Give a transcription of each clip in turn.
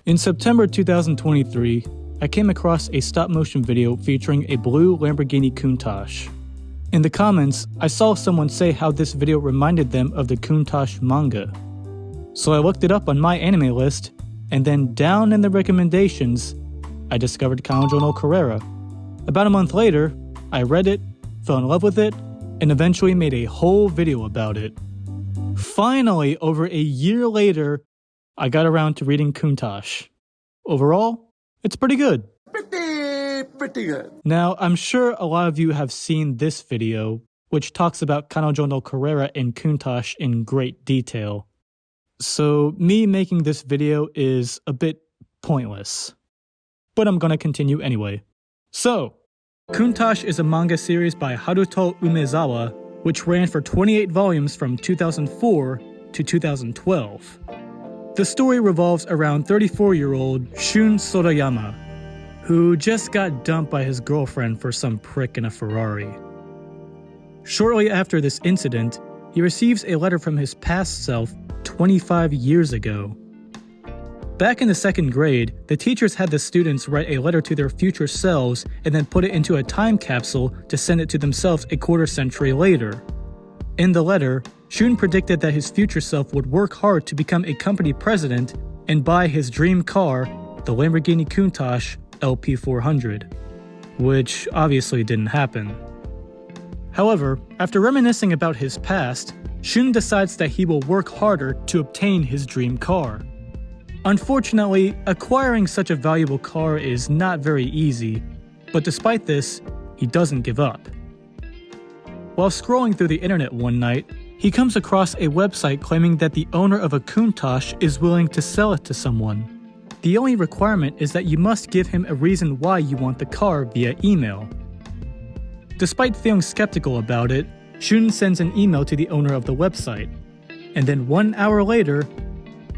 In September 2023, I came across a stop-motion video featuring a blue Lamborghini Countach. In the comments, I saw someone say how this video reminded them of the Countach manga. So I looked it up on my anime list, and then down in the recommendations, I discovered Kanojo no Carrera. About a month later, I read it, fell in love with it, and eventually made a whole video about it. Finally, over a year later, I got around to reading Countach. Overall, it's pretty good. Pretty good. Now, I'm sure a lot of you have seen this video, which talks about Kanojo no Carrera and Countach in great detail. So me making this video is a bit pointless. But I'm gonna continue anyway. So, Countach is a manga series by Haruto Umezawa, which ran for 28 volumes from 2004 to 2012. The story revolves around 34-year-old Shun Sorayama, who just got dumped by his girlfriend for some prick in a Ferrari. Shortly after this incident, he receives a letter from his past self 25 years ago. Back in the second grade, the teachers had the students write a letter to their future selves and then put it into a time capsule to send it to themselves a quarter century later. In the letter, Shun predicted that his future self would work hard to become a company president and buy his dream car, the Lamborghini Countach LP400, which obviously didn't happen. However, after reminiscing about his past, Shun decides that he will work harder to obtain his dream car. Unfortunately, acquiring such a valuable car is not very easy, but despite this, he doesn't give up. While scrolling through the internet one night, he comes across a website claiming that the owner of a Countach is willing to sell it to someone. The only requirement is that you must give him a reason why you want the car via email. Despite feeling skeptical about it, Shun sends an email to the owner of the website, and then 1 hour later,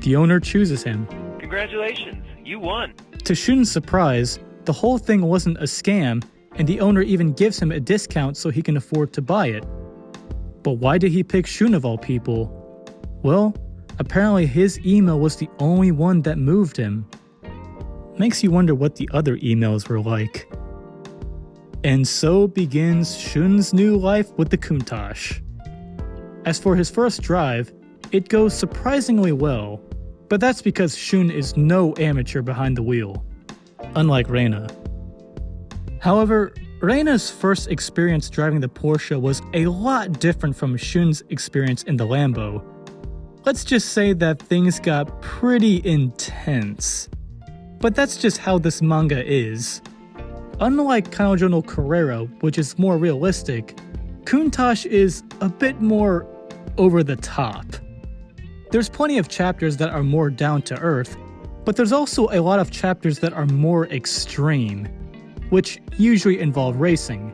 the owner chooses him. Congratulations, you won! To Shun's surprise, the whole thing wasn't a scam, and the owner even gives him a discount so he can afford to buy it. But why did he pick Shun of all people? Well, apparently his email was the only one that moved him. Makes you wonder what the other emails were like. And so begins Shun's new life with the Countach. As for his first drive, it goes surprisingly well, but that's because Shun is no amateur behind the wheel, unlike Reina. However, Reina's first experience driving the Porsche was a lot different from Shun's experience in the Lambo. Let's just say that things got pretty intense. But that's just how this manga is. Unlike Kanojo no Carrera, which is more realistic, Countach is a bit more over the top. There's plenty of chapters that are more down to earth, but there's also a lot of chapters that are more extreme, which usually involve racing.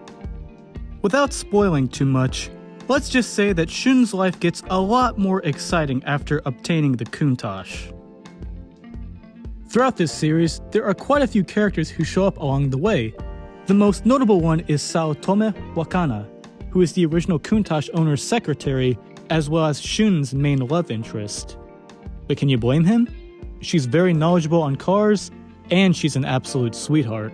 Without spoiling too much, let's just say that Shun's life gets a lot more exciting after obtaining the Countach. Throughout this series, there are quite a few characters who show up along the way. The most notable one is Saotome Wakana, who is the original Countach owner's secretary, as well as Shun's main love interest. But can you blame him? She's very knowledgeable on cars, and she's an absolute sweetheart.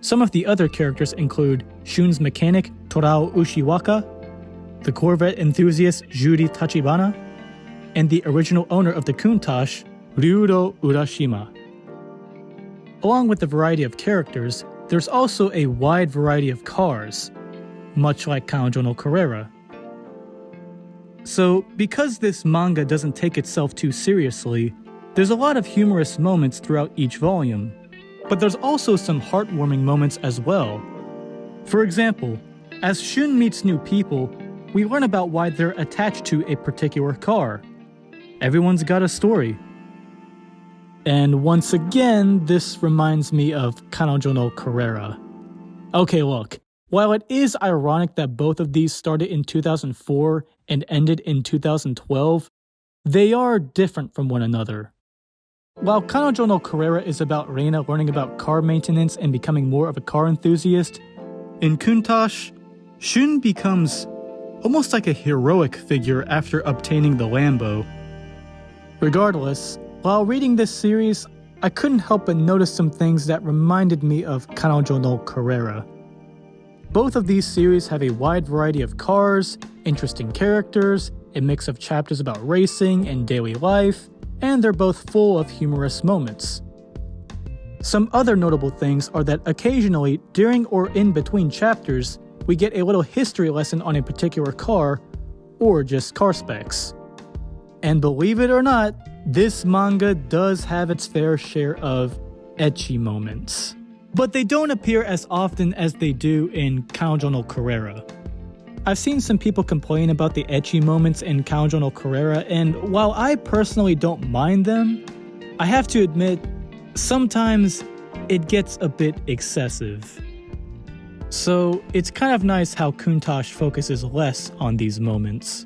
Some of the other characters include Shun's mechanic Torao Ushiwaka, the Corvette enthusiast Juri Tachibana, and the original owner of the Countach, Ryuro Urashima. Along with the variety of characters, there's also a wide variety of cars, much like Kanojo no Carrera. So, because this manga doesn't take itself too seriously, there's a lot of humorous moments throughout each volume, but there's also some heartwarming moments as well. For example, as Shun meets new people, we learn about why they're attached to a particular car. Everyone's got a story. And once again, this reminds me of Kanojo no Carrera. Okay, look, while it is ironic that both of these started in 2004 and ended in 2012, they are different from one another. While Kanojo no Carrera is about Reina learning about car maintenance and becoming more of a car enthusiast, in Countach, Shun becomes almost like a heroic figure after obtaining the Lambo. Regardless, While reading this series, I couldn't help but notice some things that reminded me of Kanojo no Carrera. Both of these series have a wide variety of cars, interesting characters, a mix of chapters about racing and daily life, and they're both full of humorous moments. Some other notable things are that occasionally, during or in between chapters, we get a little history lesson on a particular car, or just car specs. And believe it or not, this manga does have its fair share of ecchi moments. But they don't appear as often as they do in Kanojo no Carrera. I've seen some people complain about the ecchi moments in Kanojo no Carrera, and while I personally don't mind them, I have to admit, sometimes it gets a bit excessive. So it's kind of nice how Countach focuses less on these moments.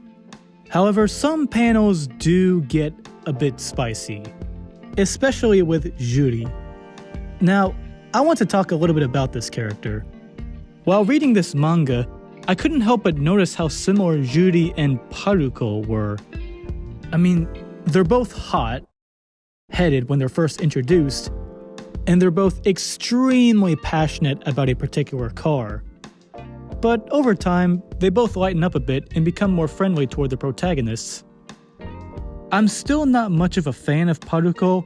However, some panels do get a bit spicy, especially with Juri. Now, I want to talk a little bit about this character. While reading this manga, I couldn't help but notice how similar Juri and Paruko were. I mean, they're both hot-headed when they're first introduced, and they're both extremely passionate about a particular car. But over time, they both lighten up a bit and become more friendly toward the protagonists. I'm still not much of a fan of Paruko,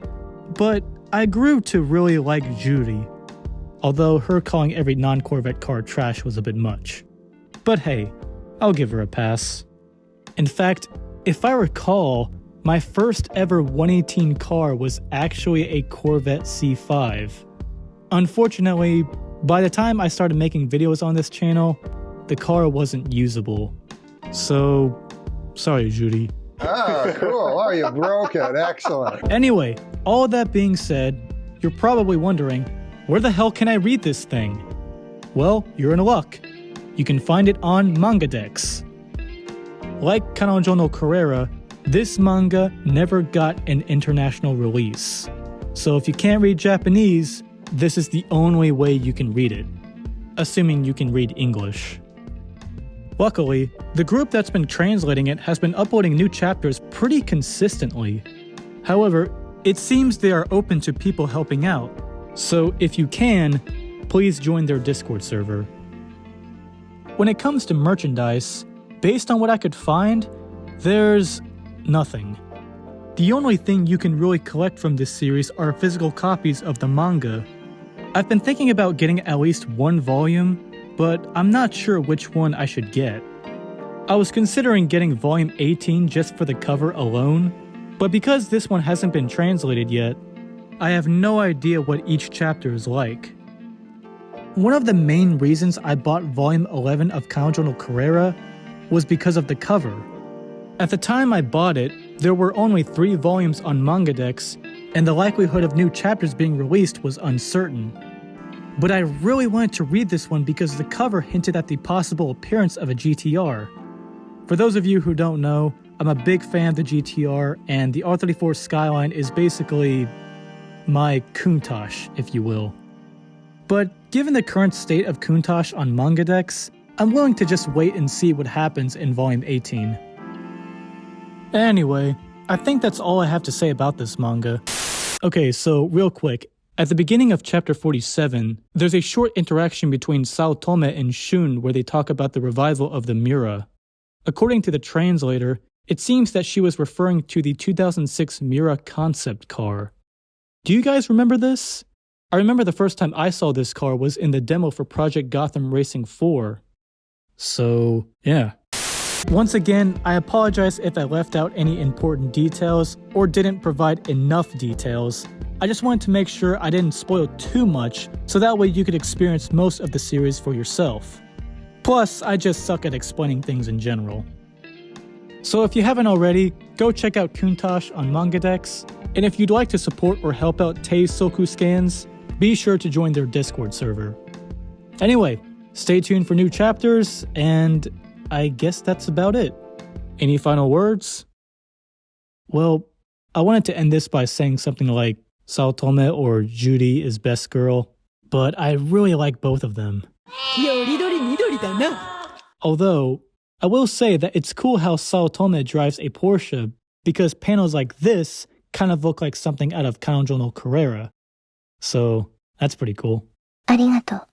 but I grew to really like Juri, although her calling every non-Corvette car trash was a bit much. But hey, I'll give her a pass. In fact, if I recall, my first ever 118 car was actually a Corvette C5. Unfortunately, by the time I started making videos on this channel, the car wasn't usable. So, sorry, Juri. Oh, cool. Oh, you broke it. Excellent. Anyway, all that being said, you're probably wondering, where the hell can I read this thing? Well, you're in luck. You can find it on MangaDex. Like Kanojo no Carrera, this manga never got an international release. So if you can't read Japanese, this is the only way you can read it, assuming you can read English. Luckily, the group that's been translating it has been uploading new chapters pretty consistently. However, it seems they are open to people helping out, so if you can, please join their Discord server. When it comes to merchandise, based on what I could find, there's nothing. The only thing you can really collect from this series are physical copies of the manga. I've been thinking about getting at least one volume, but I'm not sure which one I should get. I was considering getting volume 18 just for the cover alone, but because this one hasn't been translated yet, I have no idea what each chapter is like. One of the main reasons I bought volume 11 of Kanojo no Carrera was because of the cover. At the time I bought it, there were only 3 volumes on MangaDex, and the likelihood of new chapters being released was uncertain. But I really wanted to read this one because the cover hinted at the possible appearance of a GTR. For those of you who don't know, I'm a big fan of the GTR, and the R34 Skyline is basically my Countach, if you will. But given the current state of Countach on MangaDex, I'm willing to just wait and see what happens in volume 18. Anyway, I think that's all I have to say about this manga. Okay, so real quick, at the beginning of chapter 47, there's a short interaction between Saotome and Shun where they talk about the revival of the Miura. According to the translator, it seems that she was referring to the 2006 Miura concept car. Do you guys remember this? I remember the first time I saw this car was in the demo for Project Gotham Racing 4. So, yeah. Once again, I apologize if I left out any important details or didn't provide enough details. I just wanted to make sure I didn't spoil too much so that way you could experience most of the series for yourself. Plus, I just suck at explaining things in general. So if you haven't already, go check out Countach on MangaDex, and if you'd like to support or help out Teisoku Scans, be sure to join their Discord server. Anyway, stay tuned for new chapters, and I guess that's about it. Any final words? Well, I wanted to end this by saying something like Saotome or Judy is best girl, but I really like both of them. Although, I will say that it's cool how Saotome drives a Porsche because panels like this kind of look like something out of Kanojo no Carrera. So that's pretty cool. ありがとう。